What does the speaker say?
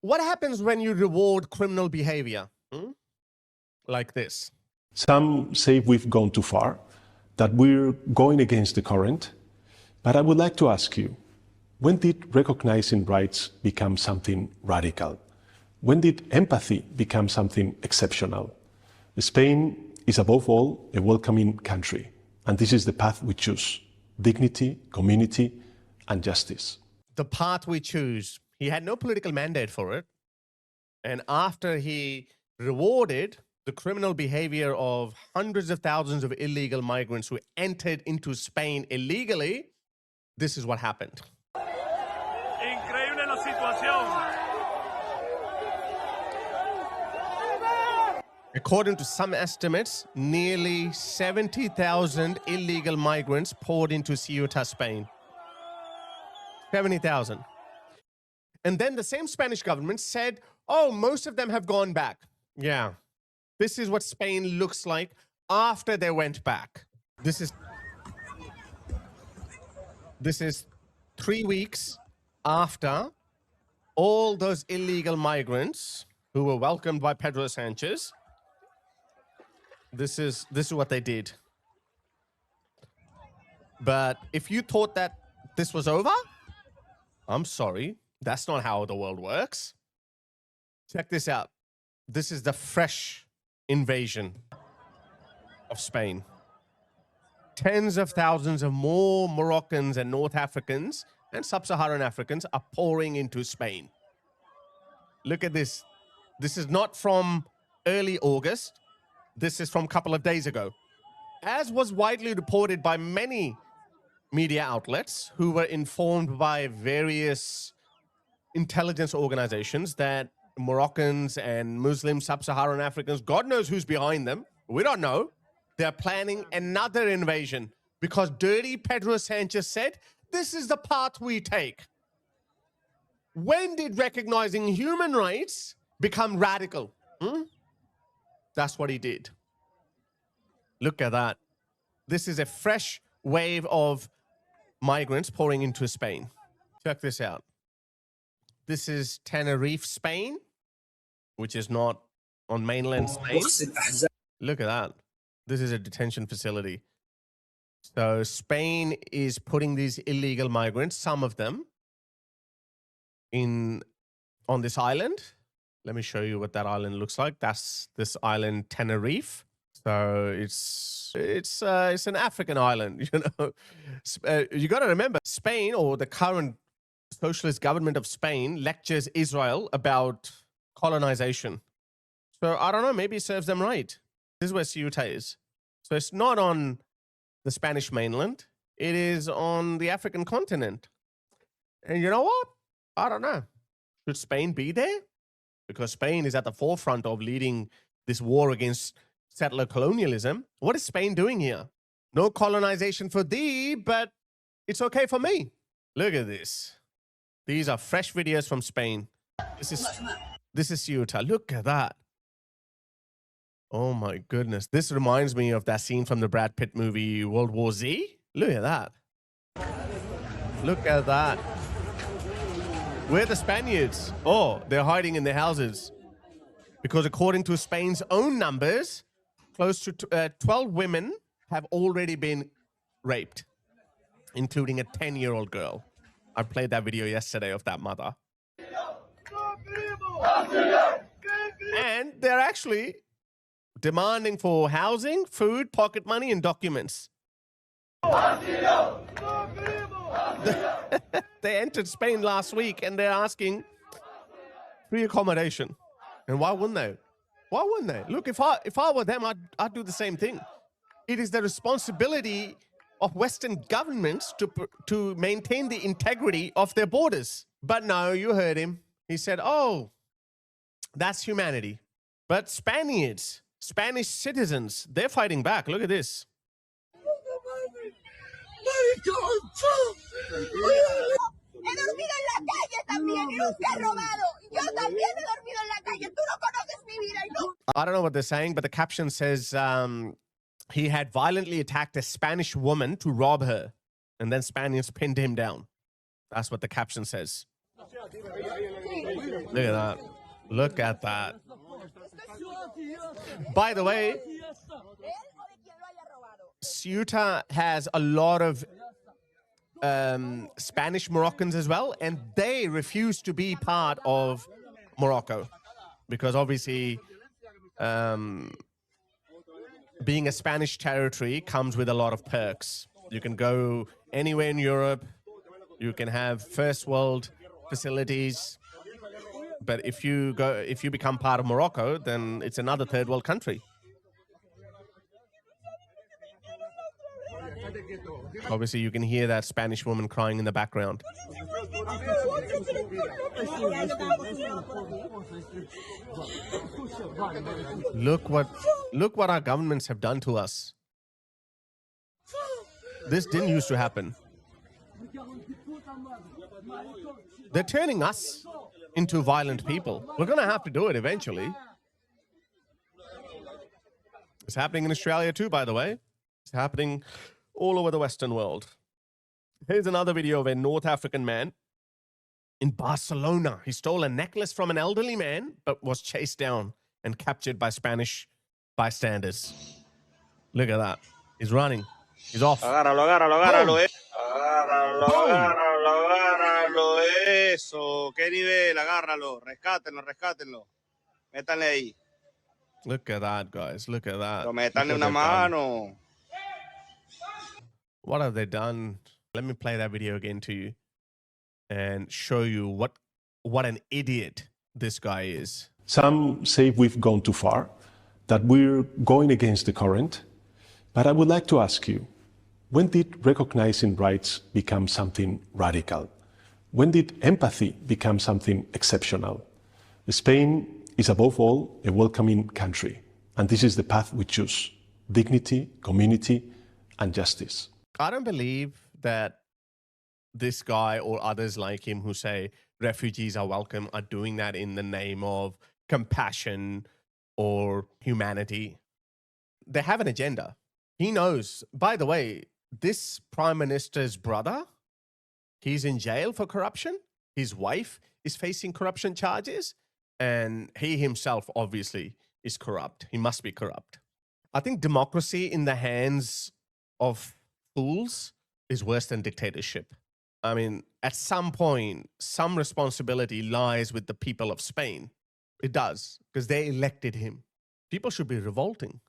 What happens when you reward criminal behavior? Like this. Some say we've gone too far, that we're going against the current. But I would like to ask you, when did recognizing rights become something radical? When did empathy become something exceptional? Spain is above all a welcoming country, and this is the path we choose: dignity, community, and justice. The path we choose. He had no political mandate for it. And after he rewarded the criminal behavior of hundreds of thousands of illegal migrants who entered into Spain illegally, this is what happened. Increíble la situación. According to some estimates, nearly 70,000 illegal migrants poured into Ceuta, Spain. 70,000. And then the same Spanish government said, oh, most of them have gone back. Yeah. This is what Spain looks like after they went back. This is 3 weeks after all those illegal migrants who were welcomed by Pedro Sanchez. This is what they did. But if you thought that this was over, I'm sorry. That's not how the world works. Check this out. This is the fresh invasion of Spain. Tens of thousands of more Moroccans and North Africans and Sub-Saharan Africans are pouring into Spain. Look at this. This is not from early August. This is from a couple of days ago. As was widely reported by many media outlets who were informed by various intelligence organizations that Moroccans and Muslim Sub-Saharan Africans, God knows who's behind them. We don't know. They're planning another invasion because dirty Pedro Sanchez said, this is the path we take. When did recognizing human rights become radical? That's what he did. Look at that. This is a fresh wave of migrants pouring into Spain. Check this out. This is Tenerife, Spain, which is not on mainland Spain. Look at that. This is a detention facility. So Spain is putting these illegal migrants, some of them, on this island. Let me show you what that island looks like. That's this island, Tenerife. So it's an African island, you know. You got to remember, Spain, or the current socialist government of Spain, lectures Israel about colonization. So I don't know, maybe it serves them right. This is where Ceuta is. So it's not on the Spanish mainland. It is on the African continent. And you know what? I don't know. Should Spain be there? Because Spain is at the forefront of leading this war against settler colonialism. What is Spain doing here? No colonization for thee, but it's okay for me. Look at this. These are fresh videos from Spain. This is Ceuta. Look at that. Oh my goodness. This reminds me of that scene from the Brad Pitt movie World War Z. Look at that. Look at that. Where are the Spaniards? Oh, they're hiding in their houses. Because according to Spain's own numbers, close to 12 women have already been raped, including a 10-year-old girl. I played that video yesterday of that mother. And they're actually demanding for housing, food, pocket money, and documents. They entered Spain last week and they're asking free accommodation. And why wouldn't they? Why wouldn't they? Look, if I were them, I'd do the same thing. It is the responsibility of Western governments to maintain the integrity of their borders. But no, you heard him. He said, oh, that's humanity. But Spaniards, Spanish citizens, they're fighting back. Look at this. He dormido en la calle también, y nunca he robado. Yo también he dormido en la calle. Tú no conoces mi vida. I don't know what they're saying, but the caption says he had violently attacked a Spanish woman to rob her, and then Spaniards pinned him down. That's what the caption says. Look at that. Look at that. By the way, Ceuta has a lot of Spanish Moroccans as well, and they refuse to be part of Morocco because obviously being a Spanish territory comes with a lot of perks. You can go anywhere in Europe. You can have first world facilities. But if you become part of Morocco, then it's another third world country. Obviously, you can hear that Spanish woman crying in the background. Look what our governments have done to us. This didn't used to happen. They're turning us into violent people. We're going to have to do it eventually. It's happening in Australia too, by the way. It's happening all over the Western world. Here's another video of a North African man in Barcelona. He stole a necklace from an elderly man, but was chased down and captured by Spanish bystanders. Look at that. He's running. He's off. Agárralo, agárralo, agárralo, agárralo, agárralo, agárralo, eso. ¿Qué nivel? Agárralo, rescátenlo, rescátenlo. Métanle ahí. Look at that, guys. Look at that. Pero métanle una mano. What have they done? Let me play that video again to you and show you what an idiot this guy is. Some say we've gone too far, that we're going against the current. But I would like to ask you, when did recognizing rights become something radical? When did empathy become something exceptional? Spain is above all a welcoming country, and this is the path we choose: dignity, community, and justice. I don't believe that this guy or others like him who say refugees are welcome are doing that in the name of compassion or humanity. They have an agenda. He knows. By the way, this prime minister's brother, he's in jail for corruption. His wife is facing corruption charges. And he himself, obviously, is corrupt. He must be corrupt. I think democracy in the hands of fools is worse than dictatorship. I mean, at some point, some responsibility lies with the people of Spain. It does, because they elected him. People should be revolting.